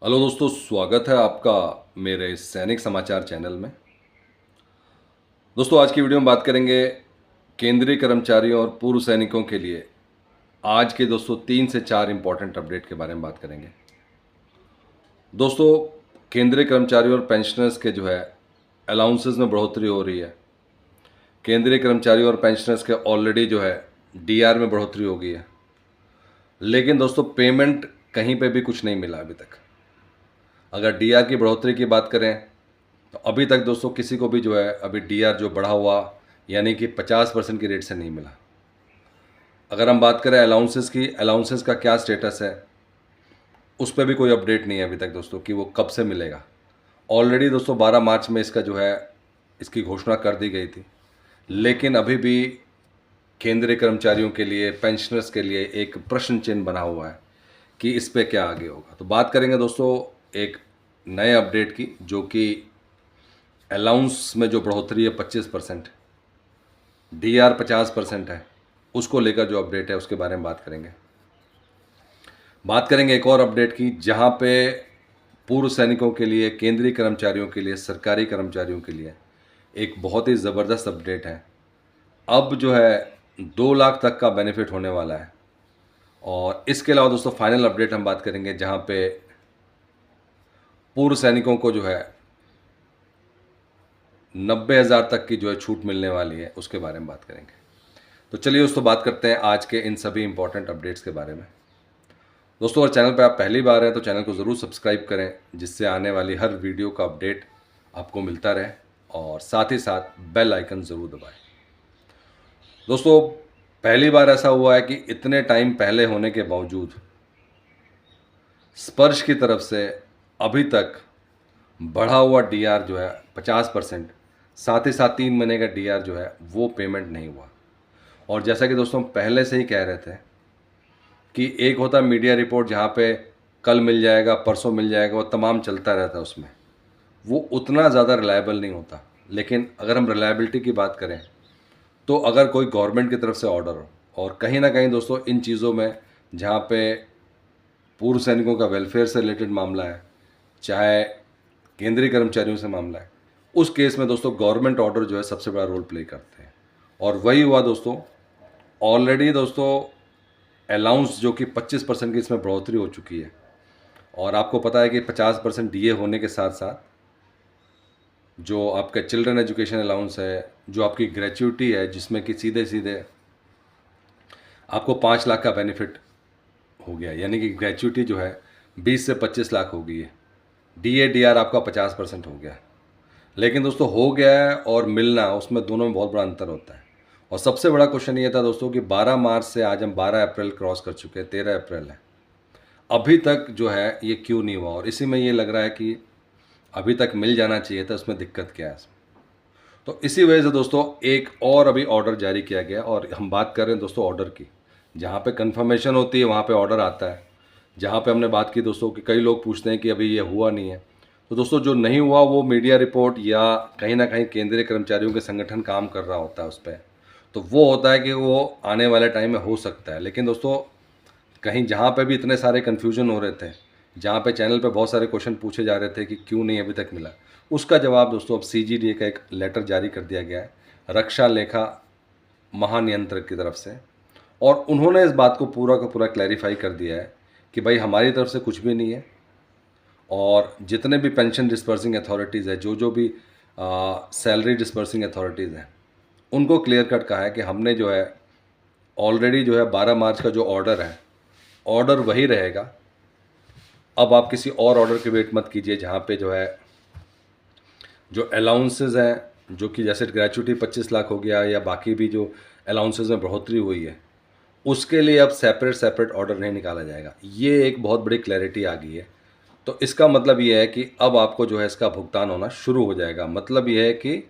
Hello दोस्तों, स्वागत है आपका मेरे सैनिक समाचार चैनल में। दोस्तों, आज की वीडियो में बात करेंगे केंद्रीय कर्मचारियों और पूर्व सैनिकों के लिए आज के दोस्तों 3 से 4 इंपॉर्टेंट अपडेट के बारे में बात करेंगे। दोस्तों, केंद्रीय कर्मचारियों और पेंशनर्स के जो है अलाउंसेस में बढ़ोतरी हो रही है। केंद्रीय कर्मचारियों और पेंशनर्स के ऑलरेडी जो है डीआर में बढ़ोतरी हो गई है, लेकिन दोस्तों पेमेंट कहीं पे भी कुछ नहीं मिला अभी तक। अगर डीआर की बढ़ोतरी की बात करें तो अभी तक दोस्तों किसी को भी जो है अभी डीआर जो बढ़ा हुआ यानी कि 50% की रेट से नहीं मिला। अगर हम बात करें अलाउंसेस की, अलाउंसेस का क्या स्टेटस है, उस पर भी कोई अपडेट नहीं है अभी तक दोस्तों कि वो कब से मिलेगा। ऑलरेडी दोस्तों 12 मार्च में इसका जो है इसकी घोषणा कर दी गई थी, लेकिन अभी भी केंद्रीय कर्मचारियों के लिए, पेंशनर्स के लिए एक प्रश्न चिन्ह बना हुआ है कि इस पे क्या आगे होगा। तो बात करेंगे दोस्तों एक नए अपडेट की, जो कि अलाउंस में जो बढ़ोतरी है 25%, डीआर 50% है, उसको लेकर जो अपडेट है उसके बारे में बात करेंगे। बात करेंगे एक और अपडेट की, जहां पे पूर्व सैनिकों के लिए, केंद्रीय कर्मचारियों के लिए, सरकारी कर्मचारियों के लिए एक बहुत ही ज़बरदस्त अपडेट है। अब जो है 2 लाख तक का बेनिफिट होने वाला है। और इसके अलावा दोस्तों फाइनल अपडेट हम बात करेंगे, जहां पे पूर्व सैनिकों को जो है 90,000 तक की जो है छूट मिलने वाली है, उसके बारे में बात करेंगे। तो चलिए दोस्तों बात करते हैं आज के इन सभी इंपॉर्टेंट अपडेट्स के बारे में। दोस्तों, अगर चैनल पर आप पहली बार हैं तो चैनल को ज़रूर सब्सक्राइब करें, जिससे आने वाली हर वीडियो का अपडेट आपको मिलता रहे, और साथ ही साथ बेल आइकन ज़रूर दबाएं। दोस्तों, पहली बार ऐसा हुआ है कि इतने टाइम पहले होने के बावजूद स्पर्श की तरफ से अभी तक बढ़ा हुआ डीआर जो है 50%, साथ ही साथ 3 महीने का डीआर जो है वो पेमेंट नहीं हुआ। और जैसा कि दोस्तों पहले से ही कह रहे थे कि एक होता है मीडिया रिपोर्ट, जहाँ पे कल मिल जाएगा, परसों मिल जाएगा, वो तमाम चलता रहता है, उसमें वो उतना ज़्यादा रिलायबल नहीं होता। लेकिन अगर हम रिलायबिलिटी की बात करें तो अगर कोई गवर्नमेंट की तरफ से ऑर्डर हो, और कहीं ना कहीं दोस्तों इन चीज़ों में, जहाँ पे पूर्व सैनिकों का वेलफेयर से रिलेटेड मामला है, चाहे केंद्रीय कर्मचारियों से मामला है, उस केस में दोस्तों गवर्नमेंट ऑर्डर जो है सबसे बड़ा रोल प्ले करते हैं। और वही हुआ दोस्तों। ऑलरेडी दोस्तों अलाउंस जो कि 25% की इसमें बढ़ोतरी हो चुकी है, और आपको पता है कि 50% डीए होने के साथ साथ जो आपका चिल्ड्रन एजुकेशन अलाउंस है, जो आपकी ग्रेच्युटी है, जिसमें कि सीधे सीधे आपको 5 लाख का बेनिफिट हो गया, यानी कि ग्रेच्युटी जो है 20 से 25 लाख हो गई है। डीए डीआर आपका 50% हो गया। लेकिन दोस्तों हो गया है और मिलना, उसमें दोनों में बहुत बड़ा अंतर होता है। और सबसे बड़ा क्वेश्चन ये था दोस्तों कि 12 मार्च से आज हम 12 अप्रैल क्रॉस कर चुके हैं, 13 अप्रैल है, अभी तक जो है ये क्यों नहीं हुआ। और इसी में ये लग रहा है कि अभी तक मिल जाना चाहिए था, उसमें दिक्कत क्या है इसमें। तो इसी वजह से दोस्तों एक और अभी ऑर्डर जारी किया गया, और हम बात कर रहे हैं दोस्तों ऑर्डर की, जहाँ पे कंफर्मेशन होती है वहाँ पे ऑर्डर आता है। जहाँ पे हमने बात की दोस्तों कि कई लोग पूछते हैं कि अभी ये हुआ नहीं है, तो दोस्तों जो नहीं हुआ वो मीडिया रिपोर्ट या कहीं ना कहीं केंद्रीय कर्मचारियों के संगठन काम कर रहा होता है उस पर, तो वो होता है कि वो आने वाले टाइम में हो सकता है। लेकिन दोस्तों कहीं जहाँ पे भी इतने सारे कन्फ्यूजन हो रहे थे, जहाँ पे चैनल पे बहुत सारे क्वेश्चन पूछे जा रहे थे कि क्यों नहीं अभी तक मिला, उसका जवाब दोस्तों अब सीजीडीए का एक लेटर जारी कर दिया गया है रक्षा लेखा महानियंत्रक की तरफ से, और उन्होंने इस बात को पूरा का पूरा क्लैरिफाई कर दिया है कि भाई हमारी तरफ से कुछ भी नहीं है, और जितने भी पेंशन डिस्पर्सिंग अथॉरिटीज़ है, जो जो भी सैलरी डिस्पर्सिंग अथॉरिटीज़ हैं, उनको क्लियर कट कहा है कि हमने जो है ऑलरेडी जो है 12 मार्च का जो ऑर्डर है, ऑर्डर वही रहेगा। अब आप किसी और ऑर्डर की वेट मत कीजिए, जहाँ पे जो है जो अलाउंसेज हैं, जो कि जैसे ग्रेचुटी 25 लाख हो गया, या बाकी भी जो अलाउंसेज में बढ़ोतरी हुई है, उसके लिए अब सेपरेट सेपरेट ऑर्डर नहीं निकाला जाएगा। ये एक बहुत बड़ी क्लैरिटी आ गई है। तो इसका मतलब ये है कि अब आपको जो है इसका भुगतान होना शुरू हो जाएगा। मतलब ये है कि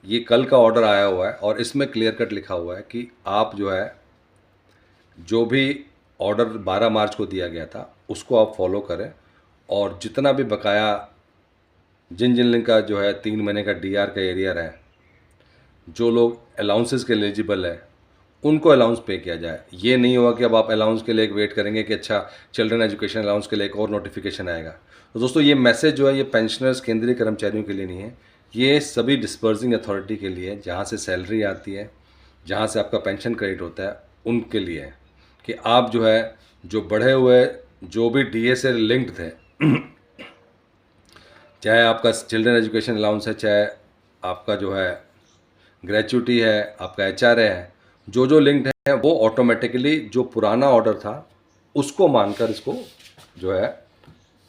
ये कल का ऑर्डर आया हुआ है, और इसमें क्लियर कट लिखा हुआ है कि आप जो है जो भी ऑर्डर 12 मार्च को दिया गया था उसको आप फॉलो करें, और जितना भी बकाया जिन जिन लोगों का जो है 3 महीने का डीआर का एरियर है, जो लोग अलाउंसेस के एलिजिबल है, उनको अलाउंस पे किया जाए। ये नहीं होगा कि अब आप अलाउंस के लिए एक वेट करेंगे कि अच्छा चिल्ड्रन एजुकेशन अलाउंस के लिए एक और नोटिफिकेशन आएगा। तो दोस्तों ये मैसेज जो है ये पेंशनर्स केंद्रीय कर्मचारियों के लिए नहीं है, ये सभी डिस्पर्सिंग अथॉरिटी के लिए है, जहाँ से सैलरी आती है, जहाँ से आपका पेंशन क्रेडिट होता है, उनके लिए है कि आप जो है जो बढ़े हुए जो भी डीए से लिंक्ड थे चाहे आपका चिल्ड्रन एजुकेशन अलाउंस है, चाहे आपका जो है ग्रेचुटी है, आपका एचआर है, जो जो लिंक्ड है वो ऑटोमेटिकली जो पुराना ऑर्डर था उसको मानकर इसको जो है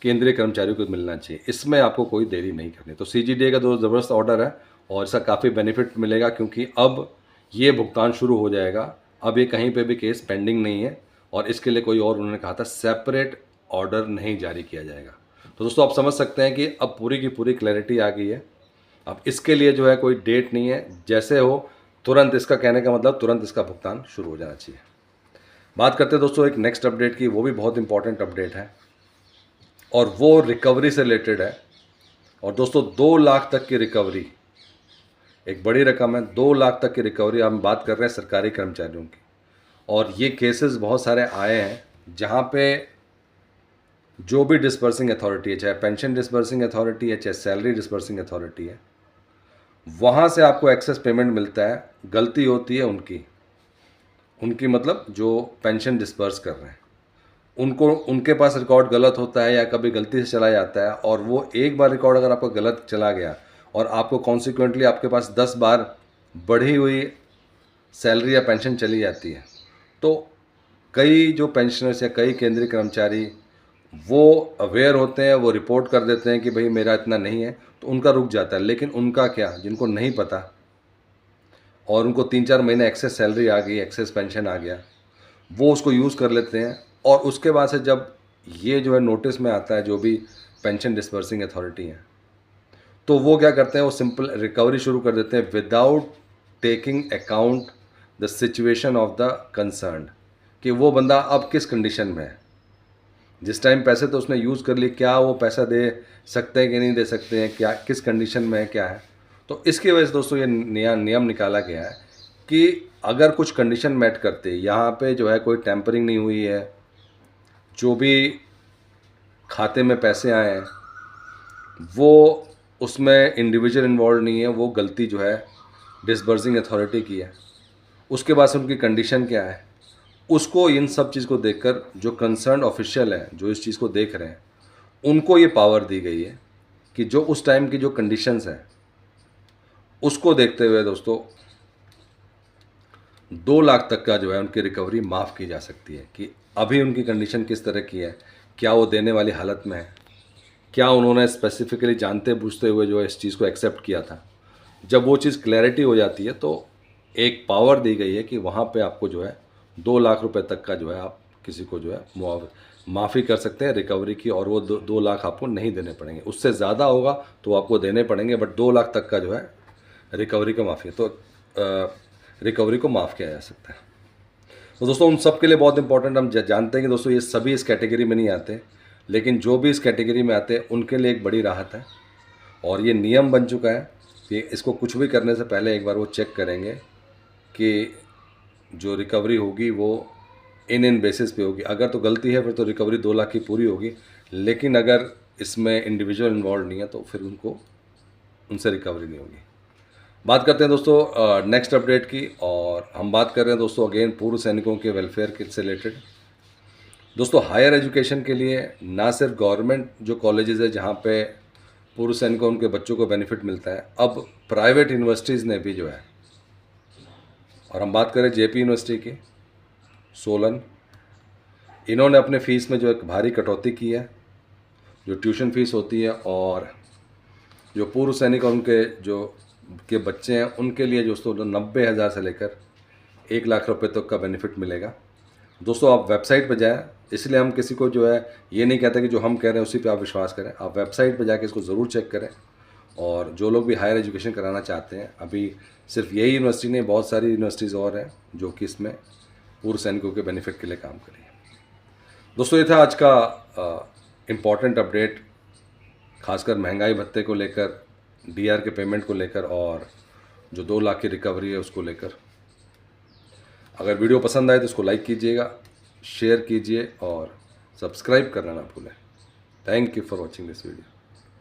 केंद्रीय कर्मचारियों को मिलना चाहिए। इसमें आपको कोई देरी नहीं करनी। तो सीजीडीए का तो ज़बरदस्त ऑर्डर है और इसका काफ़ी बेनिफिट मिलेगा क्योंकि अब ये भुगतान शुरू हो जाएगा। अब ये कहीं पे भी केस पेंडिंग नहीं है और इसके लिए कोई और उन्होंने कहा था सेपरेट ऑर्डर नहीं जारी किया जाएगा। तो दोस्तों आप समझ सकते हैं कि अब पूरी की पूरी क्लैरिटी आ गई है। अब इसके लिए जो है कोई डेट नहीं है, जैसे हो तुरंत, इसका कहने का मतलब तुरंत इसका भुगतान शुरू हो जाना चाहिए। बात करते हैं दोस्तों एक नेक्स्ट अपडेट की, वो भी बहुत इंपॉर्टेंट अपडेट है और वो रिकवरी से रिलेटेड है। और दोस्तों 2 लाख तक की रिकवरी एक बड़ी रकम है। 2 लाख तक की रिकवरी हम बात कर रहे हैं सरकारी कर्मचारियों की, और ये केसेस बहुत सारे आए हैं जहाँ पे जो भी डिस्पर्सिंग अथॉरिटी है, चाहे पेंशन डिस्पर्सिंग अथॉरिटी है, चाहे सैलरी डिस्पर्सिंग अथॉरिटी है, वहाँ से आपको एक्सेस पेमेंट मिलता है। गलती होती है उनकी उनकी मतलब जो पेंशन डिस्पर्स कर रहे हैं उनको, उनके पास रिकॉर्ड गलत होता है या कभी गलती से चला जाता है, और वो एक बार रिकॉर्ड अगर आपका गलत चला गया और आपको कॉन्सिक्वेंटली आपके पास 10 बार बढ़ी हुई सैलरी या पेंशन चली जाती है, तो कई जो पेंशनर्स या कई केंद्रीय कर्मचारी वो अवेयर होते हैं, वो रिपोर्ट कर देते हैं कि भाई मेरा इतना नहीं है, तो उनका रुक जाता है। लेकिन उनका क्या, जिनको नहीं पता और उनको 3-4 महीने एक्सेस सैलरी आ गई, एक्सेस पेंशन आ गया, वो उसको यूज़ कर लेते हैं। और उसके बाद से जब ये जो है नोटिस में आता है जो भी पेंशन डिस्पर्सिंग अथॉरिटी है, तो वो क्या करते हैं, वो सिंपल रिकवरी शुरू कर देते हैं without taking account the situation of the concern, कि वो बंदा अब किस कंडीशन में है। जिस टाइम पैसे तो उसने यूज़ कर लिए, क्या वो पैसा दे सकते हैं कि नहीं दे सकते हैं, क्या किस कंडीशन में है, क्या है। तो इसकी वजह से दोस्तों ये नया नियम निकाला गया है कि अगर कुछ कंडीशन मैट करते, यहाँ पे जो है कोई टेम्परिंग नहीं हुई है, जो भी खाते में पैसे आए हैं वो उसमें इंडिविजुअल इन्वॉल्व नहीं है, वो गलती जो है डिसबर्सिंग अथॉरिटी की है, उसके बाद से उनकी कंडीशन क्या है, उसको इन सब चीज़ को देखकर जो कंसर्न ऑफिशियल हैं, जो इस चीज़ को देख रहे हैं, उनको ये पावर दी गई है कि जो उस टाइम की जो कंडीशंस हैं उसको देखते हुए दोस्तों 2 लाख तक का जो है उनकी रिकवरी माफ़ की जा सकती है। कि अभी उनकी कंडीशन किस तरह की है, क्या वो देने वाली हालत में है, क्या उन्होंने स्पेसिफिकली जानते बूझते हुए जो है इस चीज़ को एक्सेप्ट किया था। जब वो चीज़ क्लैरिटी हो जाती है तो एक पावर दी गई है कि वहाँ पे आपको जो है 2 लाख रुपए तक का जो है आप किसी को जो है माफ़ी कर सकते हैं रिकवरी की, और वो 2 लाख आपको नहीं देने पड़ेंगे। उससे ज़्यादा होगा तो आपको देने पड़ेंगे, बट 2 लाख तक का जो है रिकवरी का माफ़ी है, तो रिकवरी को माफ़ किया जा सकता है। तो दोस्तों उन सब के लिए बहुत इंपॉर्टेंट, हम जानते हैं कि दोस्तों ये सभी इस कैटेगरी में नहीं आते, लेकिन जो भी इस कैटेगरी में आते हैं उनके लिए एक बड़ी राहत है। और ये नियम बन चुका है कि इसको कुछ भी करने से पहले एक बार वो चेक करेंगे कि जो रिकवरी होगी वो इन बेसिस पे होगी। अगर तो गलती है फिर तो रिकवरी 2 लाख की पूरी होगी, लेकिन अगर इसमें इंडिविजुअल इन्वॉल्व नहीं है तो फिर उनसे रिकवरी नहीं होगी। बात करते हैं दोस्तों नेक्स्ट अपडेट की, और हम बात कर रहे हैं दोस्तों अगेन पूर्व सैनिकों के वेलफेयर के से रिलेटेड। दोस्तों हायर एजुकेशन के लिए ना सिर्फ गवर्नमेंट जो कॉलेजेस है जहाँ पे पूर्व सैनिकों उनके बच्चों को बेनिफिट मिलता है, अब प्राइवेट यूनिवर्सिटीज़ ने भी जो है, और हम बात करें जेपी यूनिवर्सिटी की सोलन, इन्होंने अपने फ़ीस में जो एक भारी कटौती की है, जो ट्यूशन फ़ीस होती है, और जो पूर्व सैनिक और उनके जो के बच्चे हैं उनके लिए दोस्तों 90,000 से लेकर 1 लाख रुपए तक का बेनिफिट मिलेगा। दोस्तों आप वेबसाइट पर जाएं, इसलिए हम किसी को जो है ये नहीं कहते कि जो हम कह रहे हैं उसी पे आप विश्वास करें। आप वेबसाइट पर जाके इसको ज़रूर चेक करें। और जो लोग भी हायर एजुकेशन कराना चाहते हैं, अभी सिर्फ यही यूनिवर्सिटी नहीं, बहुत सारी यूनिवर्सिटीज़ और हैं जो कि इसमें पूर्व सैनिकों के बेनिफिट के लिए काम करें। दोस्तों ये था आज का इम्पॉर्टेंट अपडेट, खासकर महंगाई भत्ते को लेकर, डीआर के पेमेंट को लेकर, और जो 2 लाख की रिकवरी है उसको लेकर। अगर वीडियो पसंद आए तो इसको लाइक कीजिएगा, शेयर कीजिए और सब्सक्राइब करना ना भूलें। Thank you for watching this video.